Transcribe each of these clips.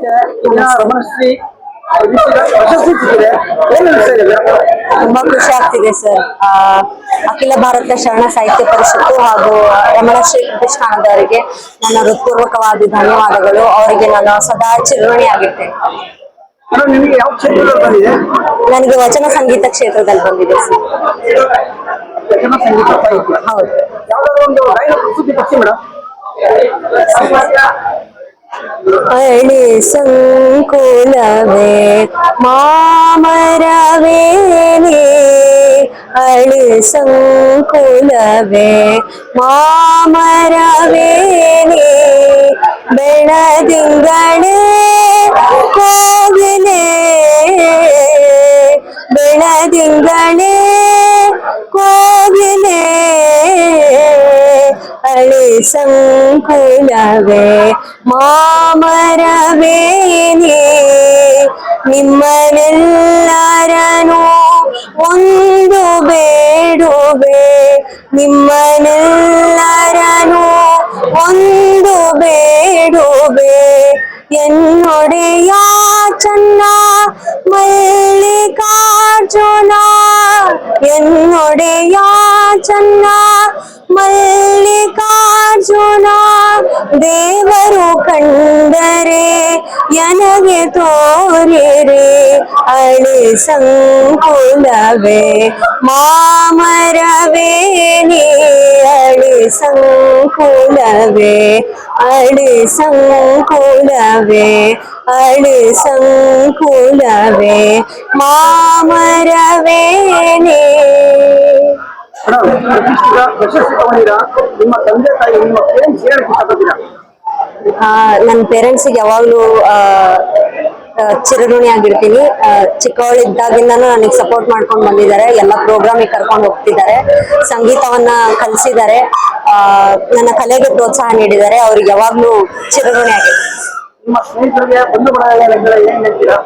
ರಮಣಶ್ರೀ ಪ್ರಶಸ್ತಿ ಸಿಕ್ಕಿದೆ, ಏನು ಅನಿಸ್ತಾ? ತುಂಬಾ ಖುಷಿ ಆಗ್ತಿದೆ ಸರ್. ಅಖಿಲ ಭಾರತ ಶರಣ ಸಾಹಿತ್ಯ ಪರಿಷತ್ತು ಹಾಗೂ ರಮಣಶ್ರೀ ಪ್ರತಿಷ್ಠಾನದವರಿಗೆ ನನ್ನ ಹೃತ್ಪೂರ್ವಕವಾದ ಧನ್ಯವಾದಗಳು. ಅವರಿಗೆ ನಾನು ಸದಾ ಚಿರಋಣಿಯಾಗಿರ್ತೇನೆ. ನಿಮಗೆ ಯಾವ ಕ್ಷೇತ್ರದಲ್ಲಿ ಬಂದಿದೆ? ನನಗೆ ವಚನ ಸಂಗೀತ ಕ್ಷೇತ್ರದಲ್ಲಿ ಬಂದಿದೆ ಸರ್. ವಚನ ಸಂಗೀತ ಸಾಹಿತ್ಯ. ಹೌದು. ಯಾವ್ದಾದ್ರು ಒಂದು ಗಾಯನ ಪ್ರಸ್ತುತಿ ಪಕ್ಷಿ ಮೇಡಮ್. ಅಳಿ ಸಂಕುಲವೇ ಮಾಮರವೇನೆ, ಅಳಿ ಸಂಕುಲವೇ ಮಾಮರವೇನೆ, ಬೆಳದಿಂಗಳೇ ಕೋಗಿಲೆ, ಬೆಳದಿಂಗಳೇ ಕೋಗಿಲೆ, ಅಳಿ ಸಂಕುಲವೇ ಮಾಮರವೇನೆ, ನಿಮ್ಮನೆಲ್ಲರನು ಒಂದು ಬೇಡುವೆ, ನಿಮ್ಮನೆಲ್ಲರನು ಒಂದು ಬೇಡುವೆ, ಎನ್ನೊಡೆಯ ಚನ್ನ ಮಲ್ಲಿಕಾರ್ಜುನ, ಎನ್ನೊಡೆಯ ಚನ್ನ ಮಲ್ಲಿಕಾರ್ಜುನ, ದೇವರು ಕಂಡರೆ ನನಗೆ ತೋರಿರೆ, ಅಳಿ ಸಂಕುಲವೇ ಮಾಮರವೇನೆ, ಅಳಿ ಸಂಕುಲವೇ, ಅಳಿ ಸಂಕುಲವೇ, ಅಳಿ ಸಂಕುಲವೇ ಮಾಮರವೇನೆ. ಪ್ರಶಸ್ತಿ ತಗೊಂಡಿರಾ, ನಿಮ್ಮ ತಂದೆ ತಾಯಿ ನಿಮ್ಮ ಪೇರೆಂಟ್ಸ್ ಏನಕ್ಕೆ ಇಷ್ಟಪಡ್ತೀರಾ? ನನ್ನ ಪೇರೆಂಟ್ಸಿಗೆ ಯಾವಾಗ್ಲೂ ಚಿರಋಣಿ ಆಗಿರ್ತೀನಿ. ಚಿಕ್ಕವಳಿದ್ದಾಗಿಂದನೂ ನನಗೆ ಸಪೋರ್ಟ್ ಮಾಡ್ಕೊಂಡು ಬಂದಿದ್ದಾರೆ, ಎಲ್ಲ ಪ್ರೋಗ್ರಾಮಿಗೆ ಕರ್ಕೊಂಡು ಹೋಗ್ತಿದ್ದಾರೆ, ಸಂಗೀತವನ್ನ ಕಲಿಸಿದ್ದಾರೆ, ನನ್ನ ಕಲೆಗೆ ಪ್ರೋತ್ಸಾಹ ನೀಡಿದ್ದಾರೆ. ಅವ್ರಿಗೆ ಯಾವಾಗ್ಲೂ ಚಿರಋಣಿ ಆಗಿರ್ತೀನಿ. ನಿಮ್ಮ ಸ್ನೇಹಿತರಿಗೆ ಬಂಧು ಬಳಗ ಏನ್ ಹೇಳ್ತೀರಾ?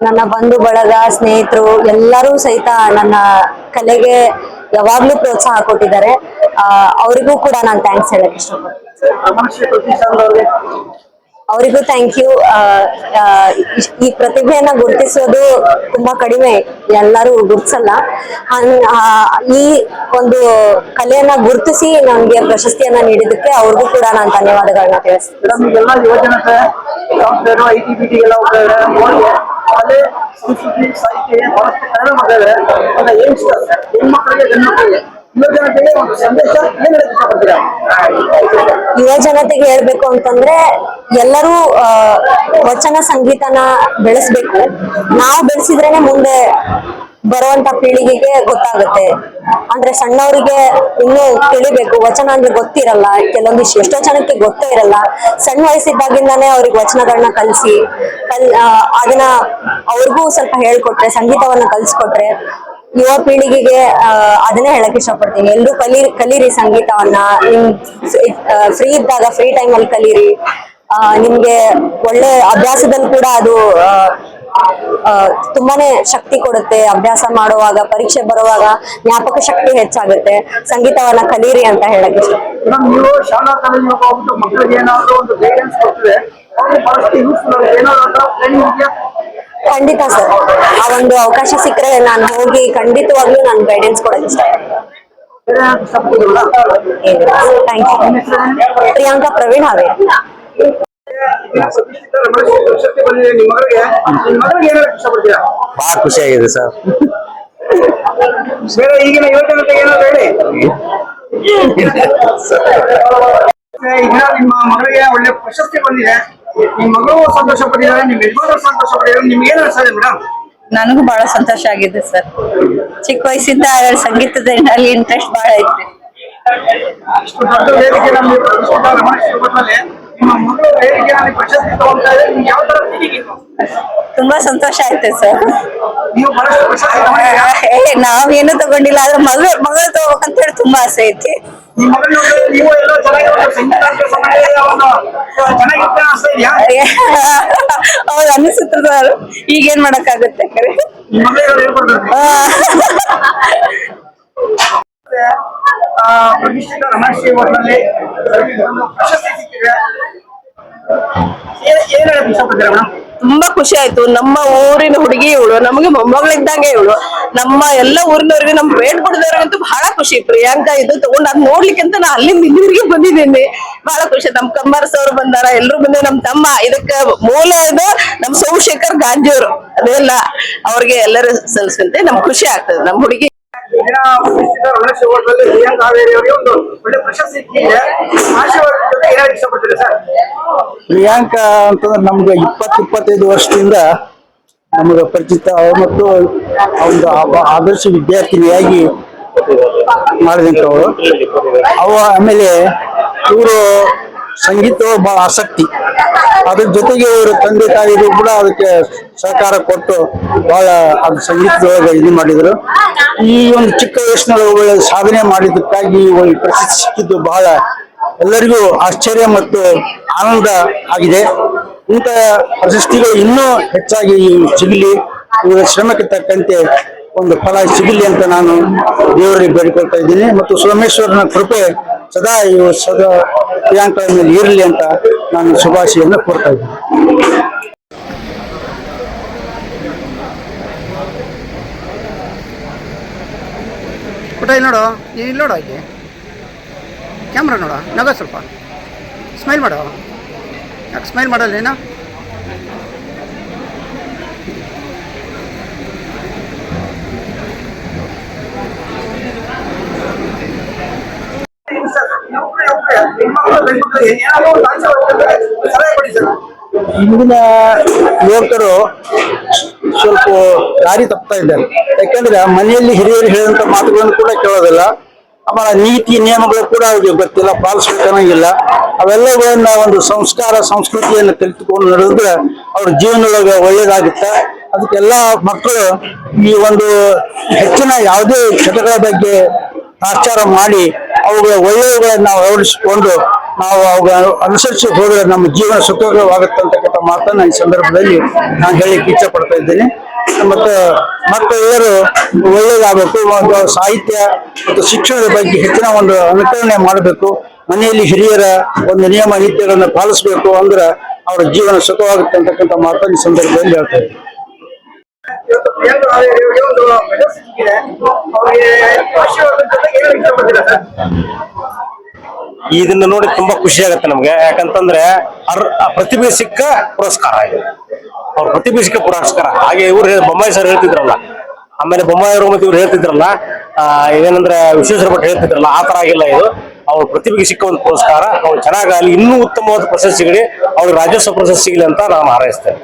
ನನ್ನ ಬಂಧು ಬಳಗ ಸ್ನೇಹಿತರು ಎಲ್ಲರೂ ಸಹಿತ ನನ್ನ ಕಲೆಗೆ ಯಾವಾಗ್ಲೂ ಪ್ರೋತ್ಸಾಹ ಕೊಟ್ಟಿದ್ದಾರೆ. ಅವರಿಗೂ ಕೂಡ ನಾನು ಥ್ಯಾಂಕ್ಸ್ ಹೇಳಕ್ ಇಷ್ಟಪಡ್ತೀನಿ. ಅವರಿಗೂ ಥ್ಯಾಂಕ್ ಯು. ಈ ಪ್ರತಿಭೆಯನ್ನ ಗುರುತಿಸೋದು ತುಂಬಾ ಕಡಿಮೆ, ಎಲ್ಲರೂ ಗುರುತಿಸಲ್ಲ. ಈ ಒಂದು ಕಲೆಯನ್ನ ಗುರುತಿಸಿ ನಮ್ಗೆ ಪ್ರಶಸ್ತಿಯನ್ನ ನೀಡಿದ್ದಕ್ಕೆ ಅವ್ರಿಗೂ ಕೂಡ ನಾನು ಧನ್ಯವಾದಗಳನ್ನ ತಿಳಿಸ್ತೀನಿ. ಸಂಸ್ಕೃತಿ ಸಾಹಿತ್ಯ ಬಹಳಷ್ಟು ಕನ್ನಡ ಮಾಡಿದ್ರೆ ಹೆಣ್ಮಕ್ಳಿಗೆ ಯುವಜನತೆಗೆ ಒಂದು ಸಂದೇಶ ಏನ್ ಹೇಳಕ್ ಇಷ್ಟಪಡ್ತೀರಾ? ಯುವ ಜನತೆಗೆ ಹೇಳ್ಬೇಕು ಅಂತಂದ್ರೆ ಎಲ್ಲರೂ ವಚನ ಸಂಗೀತನ ಬೆಳೆಸ್ಬೇಕು. ನಾವು ಬೆಳೆಸಿದ್ರೇನೆ ಮುಂದೆ ಬರುವಂತ ಪೀಳಿಗೆಗೆ ಗೊತ್ತಾಗುತ್ತೆ. ಅಂದ್ರೆ ಸಣ್ಣವರಿಗೆ ಇನ್ನೂ ತಿಳಿಬೇಕು, ವಚನ ಅಂದ್ರೆ ಗೊತ್ತಿರಲ್ಲ ಕೆಲವೊಂದಿಷ್ಟು, ಎಷ್ಟೋ ಜನಕ್ಕೆ ಗೊತ್ತೇ ಇರಲ್ಲ. ಸಣ್ಣ ವಯಸ್ಸಿದ್ದಾಗಿಂದಾನೇ ಅವ್ರಿಗೆ ವಚನಗಳನ್ನ ಕಲಿಸಿ ಅದನ್ನ ಅವ್ರಿಗೂ ಸ್ವಲ್ಪ ಹೇಳ್ಕೊಟ್ರೆ, ಸಂಗೀತವನ್ನ ಕಲ್ಸ್ಕೊಟ್ರೆ ಯುವ ಪೀಳಿಗೆಗೆ ಅದನ್ನೇ ಹೇಳಕ್ ಇಷ್ಟಪಡ್ತೀನಿ. ಎಲ್ರು ಕಲೀರಿ ಸಂಗೀತವನ್ನ. ನಿಮ್ ಫ್ರೀ ಇದ್ದಾಗ, ಫ್ರೀ ಟೈಮ್ ಅಲ್ಲಿ ಕಲೀರಿ. ನಿಮ್ಗೆ ಒಳ್ಳೆ ಅಭ್ಯಾಸದಲ್ಲಿ ಕೂಡ ಅದು ತುಂಬಾನೇ ಶಕ್ತಿ ಕೊಡುತ್ತೆ. ಅಭ್ಯಾಸ ಮಾಡುವಾಗ, ಪರೀಕ್ಷೆ ಬರುವಾಗ ಜ್ಞಾಪಕ ಶಕ್ತಿ ಹೆಚ್ಚಾಗುತ್ತೆ. ಸಂಗೀತವನ್ನ ಕಲೀರಿ ಅಂತ ಹೇಳಕ್ ಇಷ್ಟ. ನೀವು ಶಾಲಾ ಕಾಲೇಜಿಗೆ ಹೋಗ್ಬಿಟ್ಟು ಮಕ್ಕಳಿಗೆ ಏನಾದ್ರು ಒಂದು ಗೈಡೆನ್ಸ್ ಕೊಡ್ತದೆ, ಖಂಡಿತ ಸರ್. ಆ ಒಂದು ಅವಕಾಶ ಸಿಕ್ಕರೆ ನಾನು ಹೋಗಿ ಖಂಡಿತವಾಗ್ಲೂ ನಾನು ಗೈಡೆನ್ಸ್ ಕೊಡಕ್ ಇಷ್ಟ. Thank you. ಪ್ರಿಯಾಂಕಾ ಪ್ರವೀಣ್ ಹಾವೇ. ಬಹಳ ಖುಷಿ ಆಗಿದೆ ಸರ್. ಬೇರೆ ಈಗಿನ ಯುವಜನತೆಗೆ ಏನಾದ್ರು ಹೇಳಿ. ಈಗ ನಿಮ್ಮ ಮಗಳಿಗೆ ಒಳ್ಳೆ ಪ್ರಶಸ್ತಿ ಬಂದಿದೆ, ನಿಮ್ ಮಗಳು ಸಂತೋಷ ಪಟ್ಟಿದ್ದಾರೆ, ನಿಮ್ ಯಜಮಾನರು ಸಂತೋಷ ಪಟ್ಟಿದ್ದಾರೆ, ನಿಮ್ಗೆ ಏನ್ ಅನ್ಸದೆ ಮೇಡಮ್? ನನಗೂ ಬಹಳ ಸಂತೋಷ ಆಗಿದೆ ಸರ್. ಚಿಕ್ಕ ವಯಸ್ಸಿಂದ ಸಂಗೀತದಲ್ಲಿ ಇಂಟ್ರೆಸ್ಟ್ ಬಹಳ ಐತ್ರಿ. ಅಷ್ಟು ದೊಡ್ಡ ವೇದಿಕೆ ನಮ್ಗೆ ನಿಮ್ಮ ಮಗಳು ವೇದಿಕೆಯಲ್ಲಿ ಪ್ರಶಸ್ತಿ ತಗೊಳ್ತಾ ಇದೆ, ನಿಮ್ಗೆ ಯಾವ ತರ ಫೀಲಿಂಗ್ ಇತ್ತು? ತುಂಬಾ ಸಂತೋಷ ಆಯ್ತು ಸರ್. ನೀವು ಬಹಳಷ್ಟು ಪ್ರಶಸ್ತಿ ನಾವೇನು ತಗೊಂಡಿಲ್ಲ, ಆದ್ರೆ ಮಗಳು ತಗೋಬೇಕಂತ ಹೇಳಿ ತುಂಬಾ ಆಸೆ ಐತಿ. ನಿಮ್ಮ ಮಗಳು ನೀವು ಎಲ್ಲ ಅವ್ರು ಅನಿಸುತ್ತದ, ಈಗೇನ್ ಮಾಡಕ್ಕಾಗುತ್ತೆ. ಪ್ರತಿಷ್ಠಿತ ರಮಣಶ್ರೀ ಹೋಟೆಲ್ ಪ್ರಶಸ್ತಿ ಸಿಕ್ಕಿದೆ, ಏನ್ ಹೇಳಕ್ ಇಷ್ಟಪಡ್ತೀರಾ ಮೇಡಮ್? ತುಂಬಾ ಖುಷಿ ಆಯ್ತು. ನಮ್ಮ ಊರಿನ ಹುಡುಗಿ ಇವಳು, ನಮಗೆ ಮೊಮ್ಮಗಳಿದ್ದಂಗೆ ಇವಳು. ನಮ್ಮ ಎಲ್ಲ ಊರಿನವ್ರಿಗೆ ನಮ್ ಬೇಟ್ ಬಿಡದವ್ರಿಗಂತೂ ಬಹಳ ಖುಷಿ. ಪ್ರಿಯಾಂಕಾ ಇದು ತಗೊಂಡ್ ಅದ್ ನೋಡ್ಲಿಕ್ಕೆ ಅಂತ ನಾ ಅಲ್ಲಿಂದ ಇಲ್ಲಿವರೆಗೆ ಬಂದಿದ್ದೀನಿ. ಬಹಳ ಖುಷಿ. ನಮ್ ಕಂಬಾರಸ್ ಅವ್ರು ಬಂದಾರ, ಎಲ್ರು ಬಂದ. ನಮ್ ತಮ್ಮ ಇದಕ್ಕ ಮೂಲ ಇದು ನಮ್ ಸೋಮಶೇಖರ್ ಗಾಂಜಿಯವರು. ಅದೆಲ್ಲ ಅವ್ರಿಗೆ ಎಲ್ಲರೂ ಸಲ್ಲಿಸುವಂತೆ ನಮ್ ಖುಷಿ ಆಗ್ತದೆ. ನಮ್ ಹುಡುಗಿ ಪ್ರಿಯಾಂಕಾ ಕಾವೇರಿ ಅವರಿಗೆ ಒಂದು ಒಳ್ಳೆ ಪ್ರಶಸ್ತಿ ಸಿಕ್ಕಿದೆ. ಆಶೀರ್ವಾದ ಜೊತೆ ಏನ್ ಹೇಳಕ್ ಇಷ್ಟಪಡ್ತೀರಾ ಸರ್? ಪ್ರಿಯಾಂಕಾ ಅಂತಂದ್ರೆ ನಮ್ಗೆ 20-25 ವರ್ಷದಿಂದ ನಮಗೆ ಪರಿಚಿತ. ಮತ್ತು ಒಂದು ಆದರ್ಶ ವಿದ್ಯಾರ್ಥಿನಿಯಾಗಿ ಮಾಡಿದಂಥವಳು ಆಮೇಲೆ ಇವರು ಸಂಗೀತ ಬಹಳ ಆಸಕ್ತಿ. ಅದ್ರ ಜೊತೆಗೆ ಇವರು ತಂದೆ ತಾಯಿಗೂ ಕೂಡ ಅದಕ್ಕೆ ಸಹಕಾರ ಕೊಟ್ಟು ಬಹಳ ಅದು ಸಂಗೀತದೊಳಗೆ ಇದು ಮಾಡಿದ್ರು. ಈ ಒಂದು ಚಿಕ್ಕ ವಯಸ್ಸಿನೊಳಗೆ ಒಳ್ಳೆ ಸಾಧನೆ ಮಾಡಿದ್ದಕ್ಕಾಗಿ ಒಂದು ಪ್ರಶಸ್ತಿ ಸಿಕ್ಕಿದ್ದು ಬಹಳ ಎಲ್ಲರಿಗೂ ಆಶ್ಚರ್ಯ ಮತ್ತು ಆನಂದ ಆಗಿದೆ. ಇಂಥ ಪ್ರಶಸ್ತಿಗಳು ಇನ್ನೂ ಹೆಚ್ಚಾಗಿ ಸಿಗಲಿ, ಇವರ ಶ್ರಮಕ್ಕೆ ತಕ್ಕಂತೆ ಒಂದು ಫಲ ಸಿಗಲಿ ಅಂತ ನಾನು ದೇವರಿಗೆ ಬೇಡಿಕೊಳ್ತಾ ಇದ್ದೀನಿ. ಮತ್ತು ಸೋಮೇಶ್ವರನ ಕೃಪೆ ಸದಾ ಪ್ರಿಯಾಂಕಾ ಮೇಲೆ ಇರಲಿ ಅಂತ ನಾನು ಶುಭಾಶಯನ್ನು ಕೋರ್ತಾ ಇದ್ದೀನಿ. ಪುಟ ಇಲ್ಲಿ ನೋಡು, ನೀನು ಇಲ್ಲಿ ನೋಡು, ಇಲ್ಲಿ ಕ್ಯಾಮ್ರಾ ನೋಡು, ನಗ ಸ್ವಲ್ಪ ಸ್ಮೈಲ್ ಮಾಡು. ಯಾಕೆ ಸ್ಮೈಲ್ ಮಾಡಲ್ಲ ನೀನು? ಇಂದಿನ ಯುವಕರು ಸ್ವಲ್ಪ ದಾರಿ ತಪ್ತಾ ಇದ್ದಾರೆ. ಯಾಕಂದ್ರೆ ಮನೆಯಲ್ಲಿ ಹಿರಿಯರು ಹೇಳಿದಂತ ಮಾತುಗಳನ್ನು ಕೂಡ ಕೇಳೋದಿಲ್ಲ. ಆಮೇಲೆ ನೀತಿ ನಿಯಮಗಳು ಕೂಡ ಅವ್ರಿಗೆ ಗೊತ್ತಿಲ್ಲ, ಪಾಲಿಸ್ಬೇಕನ್ನಂಗಿಲ್ಲ. ಅವೆಲ್ಲಗಳನ್ನ ಒಂದು ಸಂಸ್ಕಾರ ಸಂಸ್ಕೃತಿಯನ್ನು ಕಲಿತುಕೊಂಡು ನಡೆದ್ರೆ ಅವ್ರ ಜೀವನದೊಳಗೆ ಒಳ್ಳೇದಾಗುತ್ತೆ. ಅದಕ್ಕೆಲ್ಲ ಮಕ್ಕಳು ಈ ಒಂದು ಹೆಚ್ಚಿನ ಯಾವುದೇ ಚಟಗಳ ಬಗ್ಗೆ ಆಚಾರ ಮಾಡಿ ಅವುಗಳ ಒಳ್ಳೆಯವುಗಳನ್ನ ನಾವು ಅಳವಡಿಸಿಕೊಂಡು ನಾವು ಅವುಗಳ ಅನುಸರಿಸಿ ಹೋದರೆ ನಮ್ಮ ಜೀವನ ಸುಖಕರವಾಗುತ್ತೆ ಅಂತಕ್ಕಂಥ ಮಾತನ್ನ ಈ ಸಂದರ್ಭದಲ್ಲಿ ನಾನು ಹೇಳಿಕ್ಕೆ ಇಚ್ಛೆ ಪಡ್ತಾ ಇದ್ದೇನೆ. ಮತ್ತು ಮಕ್ಕಳೆಲ್ಲರೂ ಒಳ್ಳೇದಾಗಬೇಕು. ಒಂದು ಸಾಹಿತ್ಯ ಮತ್ತು ಶಿಕ್ಷಣದ ಬಗ್ಗೆ ಹೆಚ್ಚಿನ ಒಂದು ಅನುಕರಣೆ ಮಾಡಬೇಕು. ಮನೆಯಲ್ಲಿ ಹಿರಿಯರ ಒಂದು ನಿಯಮ ನೀತಿಗಳನ್ನು ಪಾಲಿಸಬೇಕು. ಅಂದ್ರೆ ಅವರ ಜೀವನ ಸುಖವಾಗುತ್ತೆ ಅಂತಕ್ಕಂಥ ಮಾತನ್ನು ಈ ಸಂದರ್ಭದಲ್ಲಿ ಹೇಳ್ತಾ ಇದ್ದೀನಿ. ಇವತ್ತು ಪ್ರಿಯಾಂಕಾ ಕಾವೇರಿ ಅವರಿಗೆ ಒಂದು ಪ್ರಶಸ್ತಿ ಸಿಕ್ಕಿದೆ. ಅವರಿಗೆ ಆಶೀರ್ವಾದ ಜೊತೆ ಏನ್ ಹೇಳಕ್ ಇಷ್ಟಪಡ್ತೀರಾ ಸರ್? ಇದನ್ನ ನೋಡಿ ತುಂಬಾ ಖುಷಿ ಆಗುತ್ತೆ ನಮ್ಗೆ. ಯಾಕಂತಂದ್ರೆ ಪ್ರತಿಭೆ ಸಿಕ್ಕ ಪುರಸ್ಕಾರ ಇದು, ಅವ್ರ ಪ್ರತಿಭೆ ಸಿಕ್ಕ ಪುರಸ್ಕಾರ. ಹಾಗೆ ಇವ್ರು ಬೊಮ್ಮಾಯಿ ಸರ್ ಹೇಳ್ತಿದ್ರಲ್ಲ, ಆಮೇಲೆ ಬೊಮ್ಮಾಯಿ ಅವರು ಮತ್ತೆ ಇವ್ರು ಹೇಳ್ತಿದ್ರಲ್ಲ, ಏನಂದ್ರೆ ವಿಶ್ವೇಶ್ವರ ಭಟ್ ಹೇಳ್ತಿದ್ರಲ್ಲ, ಆ ತರ ಆಗಿಲ್ಲ ಇದು. ಅವ್ರ ಪ್ರತಿಭೆಗೆ ಸಿಕ್ಕ ಒಂದು ಪುರಸ್ಕಾರ. ಅವ್ರು ಚೆನ್ನಾಗಲಿ, ಇನ್ನೂ ಉತ್ತಮವಾದ ಪ್ರಶಸ್ತಿ ಸಿಗಲಿ, ಅವ್ರಿಗೆ ರಾಜ್ಯೋತ್ಸವ ಪ್ರಶಸ್ತಿ ಸಿಗಲಿ ಅಂತ ನಾನು ಹಾರೈಸ್ತೇನೆ.